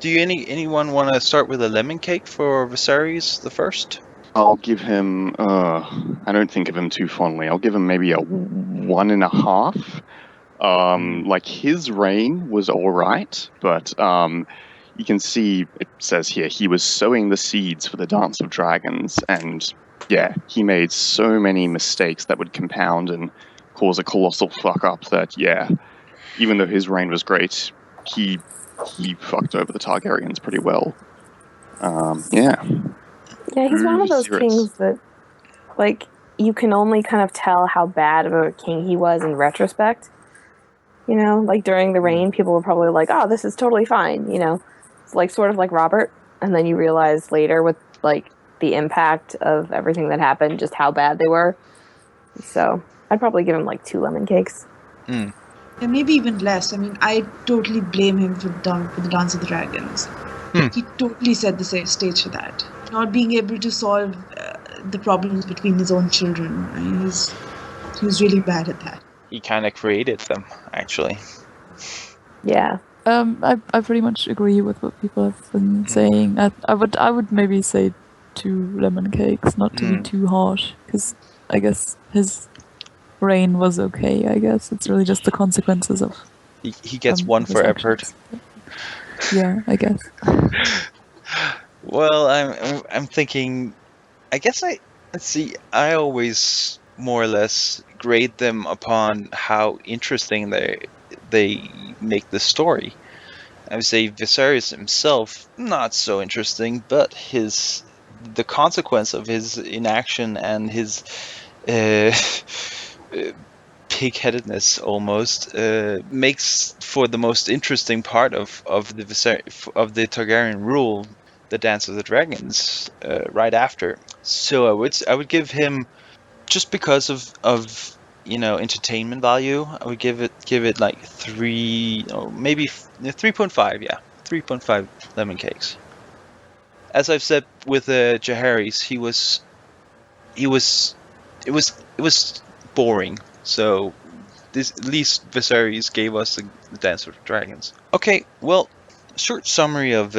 Do anyone want to start with a lemon cake for Viserys the first? I'll give him. I don't think of him too fondly. I'll give him maybe a 1.5. Like his reign was all right, but you can see it says here he was sowing the seeds for the Dance of Dragons, and yeah, he made so many mistakes that would compound and cause a colossal fuck up. That even though his reign was great, he fucked over the Targaryens pretty well. Yeah, he's one of those Viserys. kings that, like, you can only kind of tell how bad of a king he was in retrospect. You know, like during the reign, people were probably like, "Oh, this is totally fine." You know, it's like sort of like Robert, and then you realize later with like the impact of everything that happened, just how bad they were. So I'd probably give him like 2 lemon cakes. And maybe even less. I mean, I totally blame him for the Dance of the Dragons. He totally set the stage for that. Not being able to solve the problems between his own children. I mean, he was really bad at that. He kind of created them, actually. Yeah. I pretty much agree with what people have been saying. I would maybe say 2 lemon cakes, not to be too harsh, because I guess his reign was okay. I guess it's really just the consequences of. He gets 1 for effort. Yeah, I guess. Well, I'm thinking. I guess I always more or less grade them upon how interesting they make the story. I would say Viserys himself, not so interesting, but the consequence of his inaction and his pig-headedness almost makes for the most interesting part of the Targaryen rule, the Dance of the Dragons, right after. So I would give him, just because of entertainment value, I would give it like 3, or maybe 3.5. Yeah, 3.5 lemon cakes. As I've said with Jaehaerys, it was boring. So at least Viserys gave us the Dance of the Dragons. Okay, well, short summary of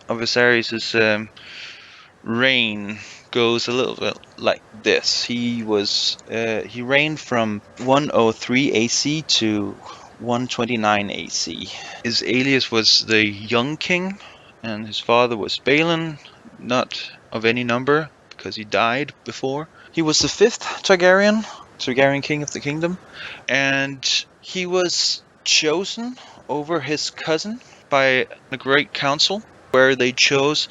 Viserys' reign goes a little bit like this. He reigned from 103 AC to 129 AC. His alias was the Young King, and his father was Balon, not of any number, because he died before. He was the 5th Targaryen king of the kingdom, and he was chosen over his cousin by the Great Council, where they chose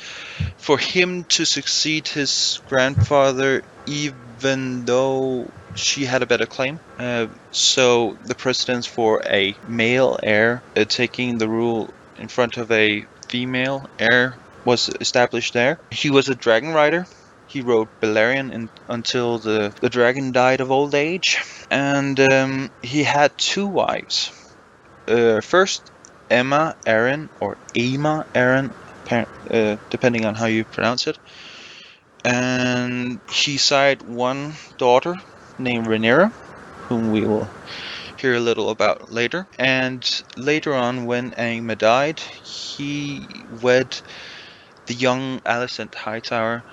for him to succeed his grandfather, even though she had a better claim. So the precedence for a male heir taking the rule in front of a female heir was established there. He was a dragon rider. He rode Balerion until the dragon died of old age. And he had 2 wives. First, Emma Arryn, or Aema Arryn, depending on how you pronounce it. And he sired 1 daughter named Rhaenyra, whom we will hear a little about later. And later on, when Aema died, he wed the young Alicent Hightower,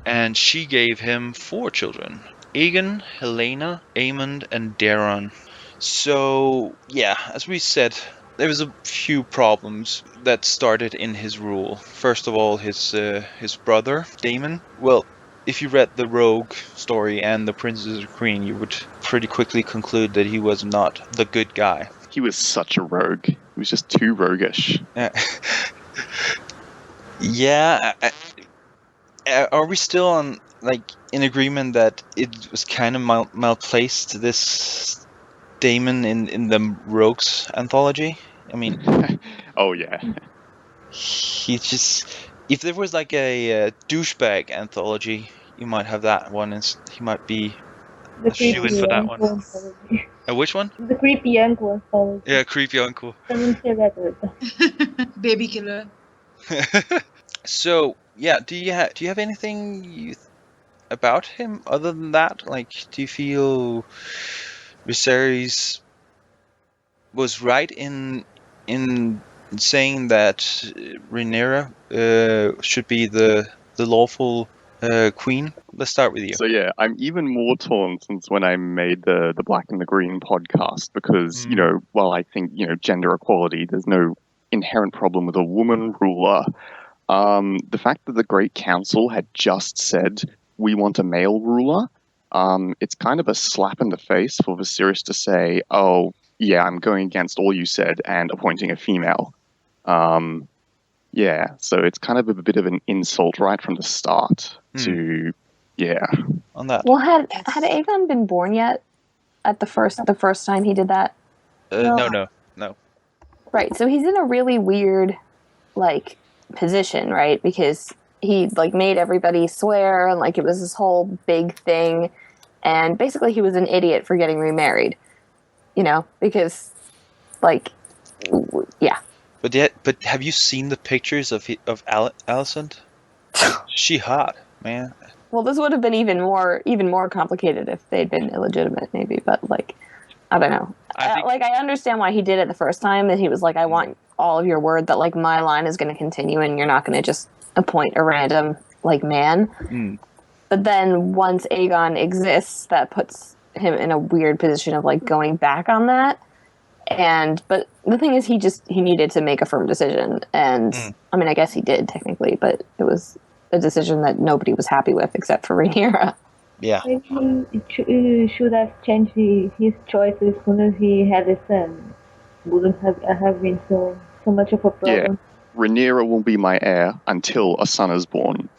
and she gave him 4 children: Aegon, Helena, Aemond, and Daeron. So, yeah, as we said, there was a few problems that started in his rule. First of all, his brother, Daemon. Well, if you read the Rogue story and the Princess and Queen, you would pretty quickly conclude that he was not the good guy. He was such a rogue. He was just too roguish. Yeah. Are we still in agreement that it was kind of malplaced, this Daemon in the Rogues anthology? I mean, oh yeah. He just, if there was like a douchebag anthology, you might have that one, and he might be The a shoo-in for that one. anthology. Which one? The creepy uncle anthology. Yeah, creepy uncle. Haven't say that word. Baby killer. So yeah, do you have anything about him other than that? Like, do you feel Viserys was right in saying that Rhaenyra should be the lawful queen. Let's start with you. So yeah, I'm even more torn since when I made the Black and the Green podcast because while I think gender equality, there's no inherent problem with a woman ruler. The fact that the Great Council had just said we want a male ruler, it's kind of a slap in the face for Viserys to say, "Oh yeah, I'm going against all you said and appointing a female." Yeah, so it's kind of a bit of an insult right from the start to. Yeah. On that. Well, had Aegon been born yet? At the first time he did that? No. Right. So he's in a really weird, position, right? Because he made everybody swear, and it was this whole big thing, and basically he was an idiot for getting remarried. Because, yeah. But have you seen the pictures of Alicent? She hot, man. Well, this would have been even more complicated if they'd been illegitimate, maybe. But I don't know. I understand why he did it the first time. That he was like, I want all of your word that my line is going to continue, and you're not going to just appoint a random man. Mm. But then once Aegon exists, that puts him in a weird position of going back on that. But the thing is, he needed to make a firm decision, and I mean, I guess he did technically, but it was a decision that nobody was happy with except for Rhaenyra. Yeah. He should have changed his choice as soon as he had a son. Wouldn't have been so much of a problem. Yeah. Rhaenyra will be my heir until a son is born,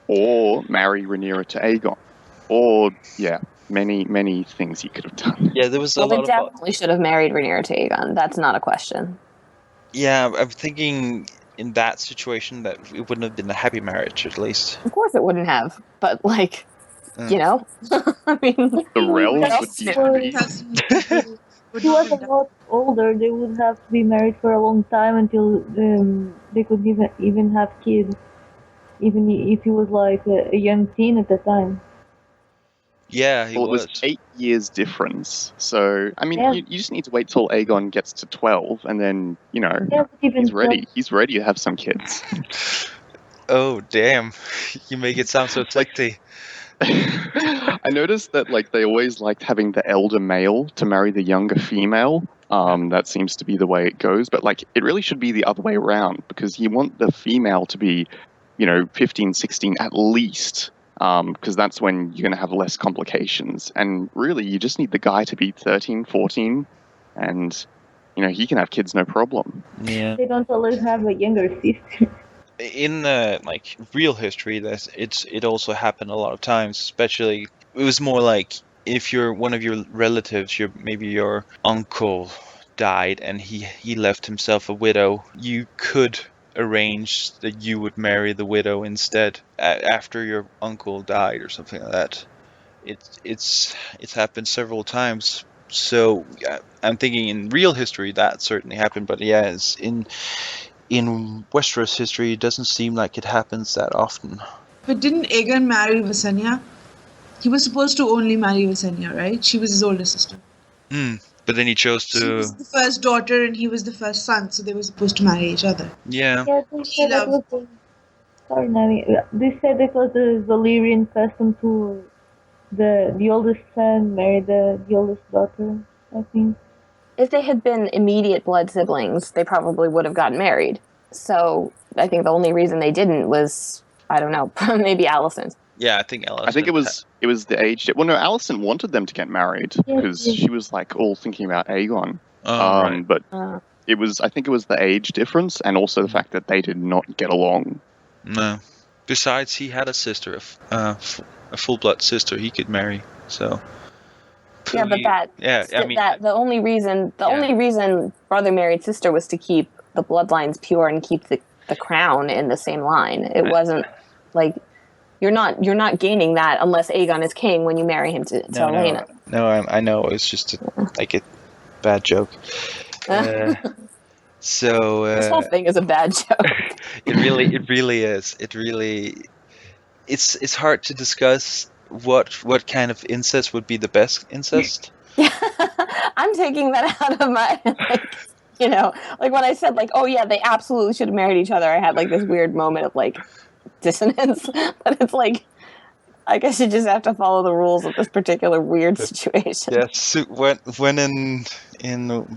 or marry Rhaenyra to Aegon, or many things he could have done. Yeah, there was a lot they definitely should have married Rhaenyra to Aegon. That's not a question. Yeah, I'm thinking in that situation that it wouldn't have been a happy marriage, at least. Of course it wouldn't have, but I mean, The realms would be. He was a lot older. They would have to be married for a long time until they could even have kids, even if he was a young teen at the time. Yeah, he was. It was 8 years difference. So, I mean, you just need to wait till Aegon gets to 12, and then, he's ready. He's ready to have some kids. Oh, damn. You make it sound so sexy. I noticed that, they always liked having the elder male to marry the younger female. That seems to be the way it goes. But, it really should be the other way around, because you want the female to be, 15, 16 at least. Because that's when you're going to have less complications. And really, you just need the guy to be 13, 14, and, he can have kids no problem. Yeah. They don't always have a younger sister. In, real history, it also happened a lot of times, especially, it was more if one of your relatives, maybe your uncle died and he left himself a widow, you could arrange that you would marry the widow instead after your uncle died or something like that. It's happened several times. So I'm thinking in real history that certainly happened, but yes, in Westeros history it doesn't seem like it happens that often. But didn't Aegon marry Visenya? He was supposed to only marry Visenya, right? She was his older sister. But then he chose to... She was the first daughter and he was the first son, so they were supposed to marry each other. Yeah. Yeah, they said that was sorry, Nani. They said it was the Valyrian custom to the oldest son marry the oldest daughter, I think. If they had been immediate blood siblings, they probably would have gotten married. So I think the only reason they didn't was, I don't know, maybe Alicent. Yeah, I think Alicent. I think it was the age. Well, no, Alicent wanted them to get married because she was all thinking about Aegon. Right. But it was. I think it was the age difference and also the fact that they did not get along. No. Besides, he had a sister, a full-blood sister he could marry. So. Yeah, but the only reason brother married sister was to keep the bloodlines pure and keep the crown in the same line. It wasn't you're not gaining that unless Aegon is king when you marry him to Olenna. No, I know it's just a bad joke. So this whole thing is a bad joke. It really is. It's hard to discuss what kind of incest would be the best incest. Yeah, I'm taking that out of my You know, like when I said like, oh yeah, they absolutely should have married each other, I had like this weird moment of like dissonance. But it's like, I guess you just have to follow the rules of this particular weird situation. Yes, so when in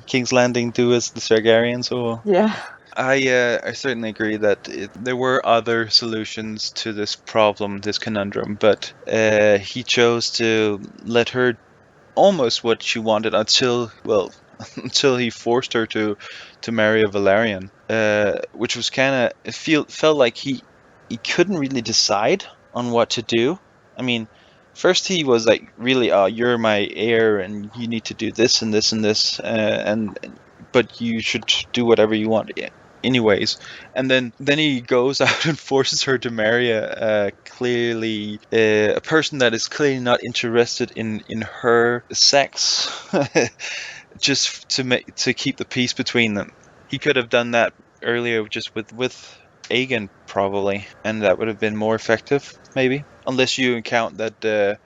King's Landing do as the Targaryens, or Yeah. I certainly agree that there were other solutions to this problem, this conundrum, but he chose to let her almost what she wanted until he forced her to marry a Valerian, which was kind of felt like he couldn't really decide on what to do. I mean, first he was like, really, you're my heir and you need to do this and this and this, but you should do whatever you want anyways. And then he goes out and forces her to marry a person that is clearly not interested in her sex, just to keep the peace between them. He could have done that earlier just with Aegon probably, and that would have been more effective, maybe, unless you count that the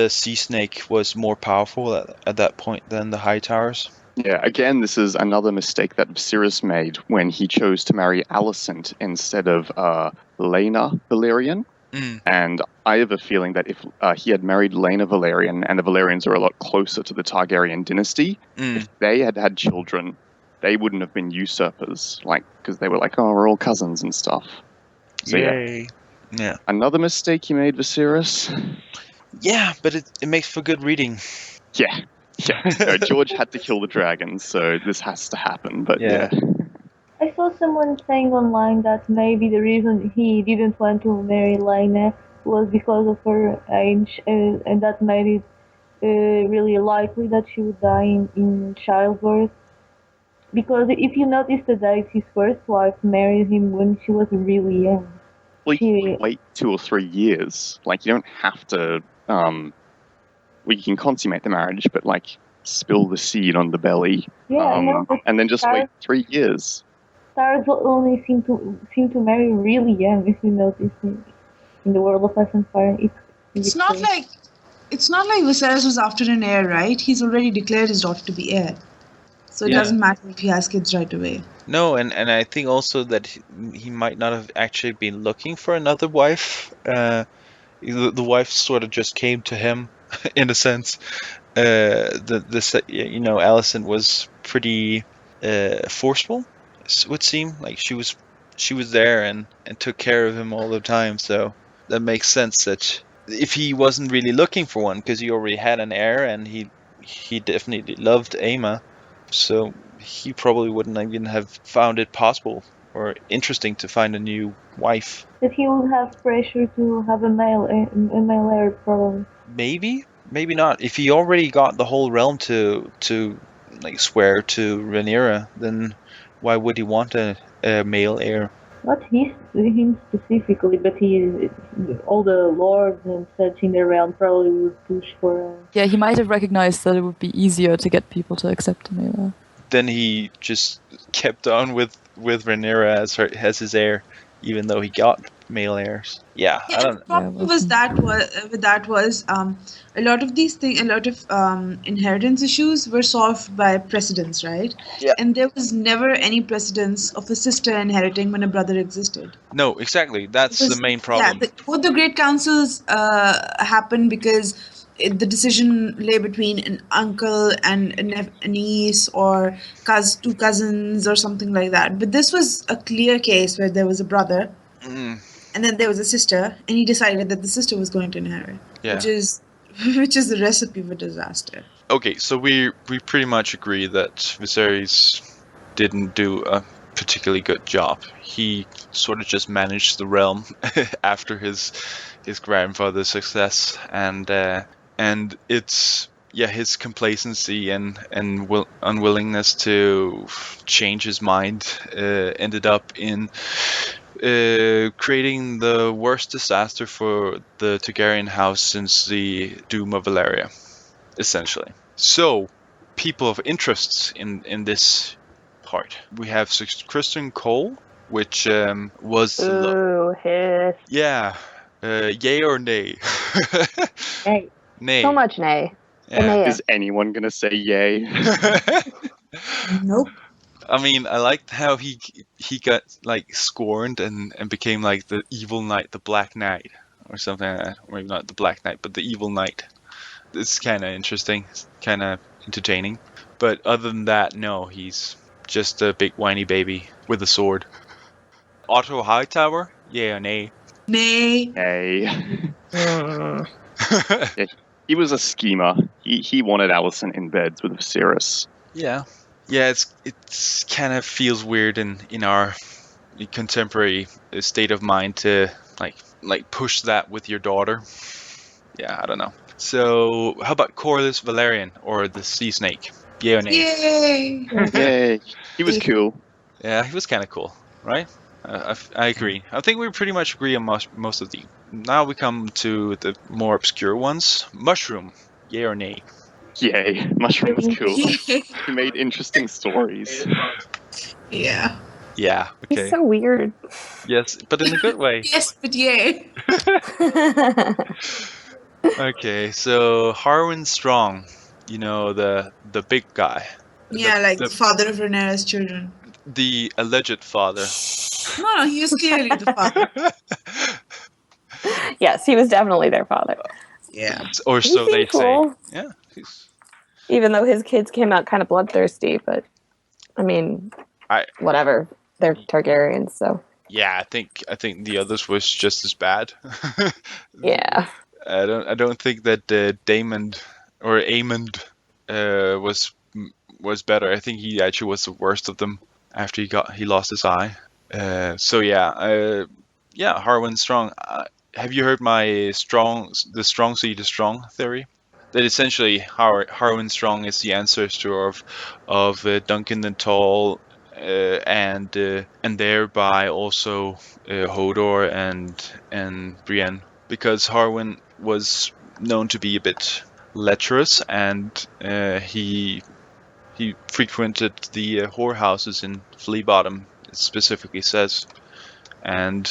sea snake was more powerful at that point than the high towers. Yeah, again, this is another mistake that Viserys made when he chose to marry Alicent instead of Laena Valerian. And I have a feeling that if he had married Laena Valerian, and the Valerians are a lot closer to the Targaryen dynasty, if they had had children, they wouldn't have been usurpers, because they were like, oh, we're all cousins and stuff. So, Yay. Yeah. Another mistake he made, Viserys. Yeah, but it makes for good reading. Yeah. No, George had to kill the dragons, so this has to happen, but yeah. I saw someone saying online that maybe the reason he didn't want to marry Laena was because of her age, and that made it really likely that she would die in childbirth. Because if you notice the date, his first wife married him when she was really young. Well, you can wait 2 or 3 years. You don't have to... you can consummate the marriage, but spill the seed on the belly, and then just wait 3 years. Stars only seem to marry really young, if you notice in the world of Ice and Fire. It's not like Viserys was after an heir, right? He's already declared his daughter to be heir, so it doesn't matter if he has kids right away. No, and I think also that he might not have actually been looking for another wife. The wife sort of just came to him, in a sense. Alicent was pretty forceful. It would seem like she was there and took care of him all the time. So that makes sense that if he wasn't really looking for one, because he already had an heir and he definitely loved Aemma, so he probably wouldn't even have found it possible or interesting to find a new wife. That he would have pressure to have a male heir, probably. Maybe not. If he already got the whole realm to swear to Rhaenyra, then why would he want a male heir? Not him specifically, but all the lords and such in the realm probably would push for. Yeah, he might have recognized that it would be easier to get people to accept a male heir. Then he just kept on with Rhaenyra as his heir, even though he got male heirs. Yeah, I don't know. The problem was a lot of these things, a lot of inheritance issues were solved by precedents, right? Yeah. And there was never any precedence of a sister inheriting when a brother existed. No, exactly. That's the main problem. Yeah, both the great councils happened because the decision lay between an uncle and a niece or two cousins or something like that. But this was a clear case where there was a brother. And then there was a sister, and he decided that the sister was going to inherit, which is the recipe for disaster. Okay, so we pretty much agree that Viserys didn't do a particularly good job. He sort of just managed the realm after his grandfather's success, and it's his complacency and unwillingness to change his mind ended up in creating the worst disaster for the Targaryen house since the Doom of Valyria, essentially. So, people of interest in this part. We have Kristen Cole, which was... hiss. Yeah. Yay or nay? Nay. Nay. So much nay. Yeah. Is anyone going to say yay? Nope. I mean, I liked how he got like scorned and became like the evil knight, the Black Knight, or something like that. Or maybe not the Black Knight, but the evil knight. It's kind of interesting, kind of entertaining. But other than that, no, he's just a big whiny baby with a sword. Otto Hightower? Yeah or nay? Nay. Hey. Yeah, he was a schemer. He wanted Alicent in bed with Viserys. Yeah. Yeah, it's kind of feels weird in our contemporary state of mind to like push that with your daughter. Yeah, I don't know. So, how about Corlys Valerian or the Sea Snake? Yeah or nay? Yay! Yay. He was cool. Yeah, he was kind of cool, right? I agree. I think we pretty much agree on most of the. Now we come to the more obscure ones. Mushroom, yeah or nay? Yay. Mushroom was cool. Yay. He made interesting stories. Yeah. Yeah, okay. He's so weird. Yes, but in a good way. Yes, but yay. Okay, so Harwin Strong, you know, the big guy. Yeah, like the father of Rhaenyra's children. The alleged father. No, he was clearly the father. Yes, he was definitely their father. Yeah. Or He so they seemed cool. say. Yeah. Even though his kids came out kind of bloodthirsty, but I mean, whatever. They're Targaryens, so. Yeah, I think the others was just as bad. Yeah. I don't think that Daemon or Aemond was better. I think he actually was the worst of them after he lost his eye. So yeah, Harwin Strong. Have you heard my the strong seed is strong theory? That essentially Harwin Strong is the ancestor of Duncan the Tall, and thereby also Hodor and Brienne, because Harwin was known to be a bit lecherous, and he frequented the whorehouses in Flea Bottom, it specifically says. And,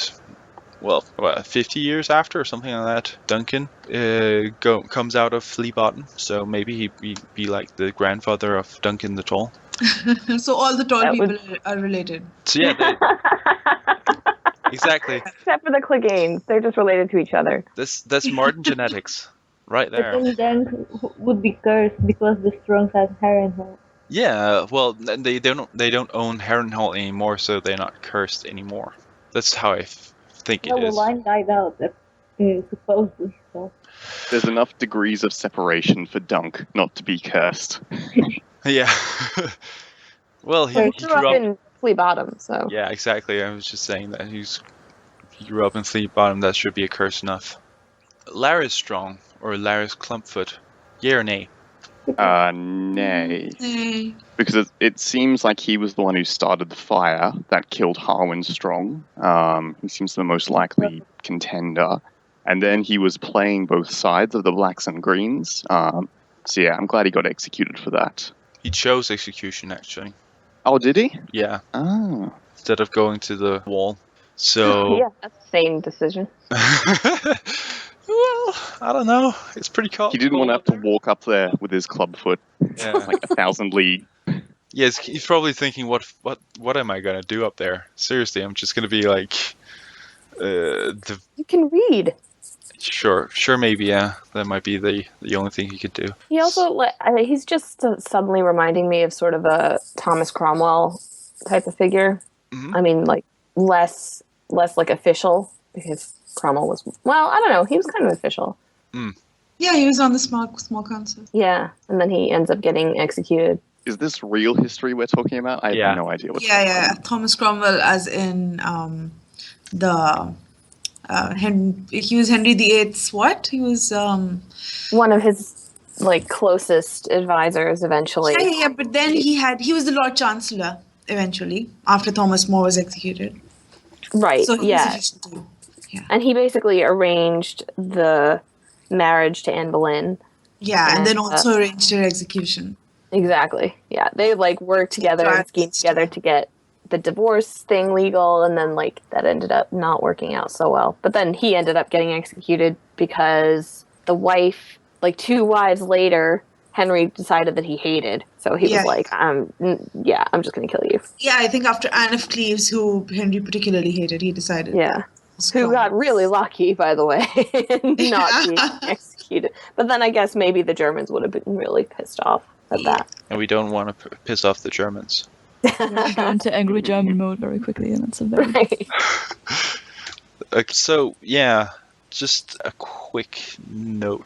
well, 50 years after or something like that, Duncan comes out of Flea Bottom, so maybe he'd be like the grandfather of Duncan the Tall. So all the tall people are related. So yeah, exactly. Except for the Cleganes, they're just related to each other. That's Martin genetics, right there. But then Dunk would be cursed because the Strongs have Harrenhal. Yeah, well, they don't own Harrenhal anymore, so they're not cursed anymore. That's how I think it The is. line died out, supposedly. So. There's enough degrees of separation for Dunk not to be cursed. Yeah. Well, he He grew up in Flea Bottom, so. Yeah, exactly. I was just saying that he grew up in Flea Bottom. That should be a curse enough. Larys Strong or Larys Clumpfoot, yeah or nay? Nay. Nay. Because it seems like he was the one who started the fire that killed Harwin Strong. He seems the most likely contender. And then he was playing both sides of the blacks and greens. So yeah, I'm glad he got executed for that. He chose execution, actually. Oh, did he? Yeah. Oh. Instead of going to the wall. So... Yeah, that's the same decision. Well, I don't know. It's pretty cool. He didn't want to have to walk up there with his clubfoot. Yeah. Like 1,000 league. Yes, he's probably thinking, what am I gonna do up there? Seriously, I'm just gonna be like, You can read. Sure, maybe, yeah. That might be the only thing he could do. He also, he's just suddenly reminding me of sort of a Thomas Cromwell type of figure. Mm-hmm. I mean, like, less like official, because Cromwell was, well, I don't know, he was kind of official. Mm. Yeah, he was on the small council. Yeah, and then he ends up getting executed. Is this real history we're talking about? I have no idea what's going on. Thomas Cromwell, as in he was Henry VIII's what? He was one of his like closest advisors eventually. Yeah, but then he was the Lord Chancellor eventually after Thomas More was executed. Right. So he was official too. Yeah. And he basically arranged the marriage to Anne Boleyn. Yeah, and then also arranged her execution. Exactly. Yeah, they like worked together and schemed together to get the divorce thing legal, and then like that ended up not working out so well. But then he ended up getting executed because the wife, like 2 wives later, Henry decided that he hated. So he was like, I'm just going to kill you. Yeah, I think after Anne of Cleves, who Henry particularly hated, he decided. Yeah. Who got really lucky, by the way, not being executed. But then I guess maybe the Germans would have been really pissed off at that. And we don't want to piss off the Germans. Go into angry German mode very quickly, and that's a very... Right. So, yeah, just a quick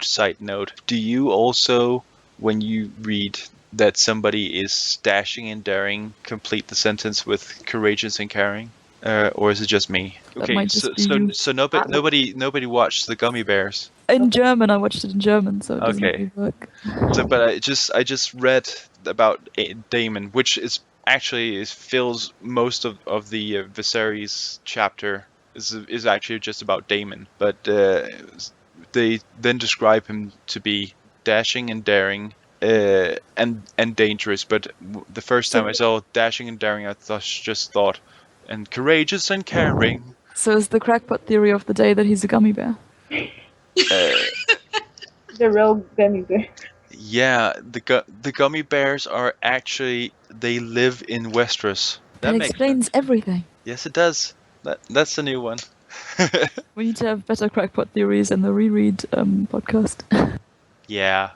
side note. Do you also, when you read that somebody is dashing and daring, complete the sentence with courageous and caring? Or is it just me? That might just be you. So nobody watched the Gummy Bears. In German, I watched it in German, so it doesn't really work. But I just read about Daemon, which is actually fills most of the Viserys chapter. Is actually just about Daemon, but they then describe him to be dashing and daring, and dangerous. But the first time I saw dashing and daring, I just thought, and courageous and caring. So is the crackpot theory of the day that he's a gummy bear? The rogue gummy bear. Yeah, the gummy bears are actually, they live in Westeros. That explains everything. Yes, it does. That's the new one. We need to have better crackpot theories in the reread podcast. Yeah.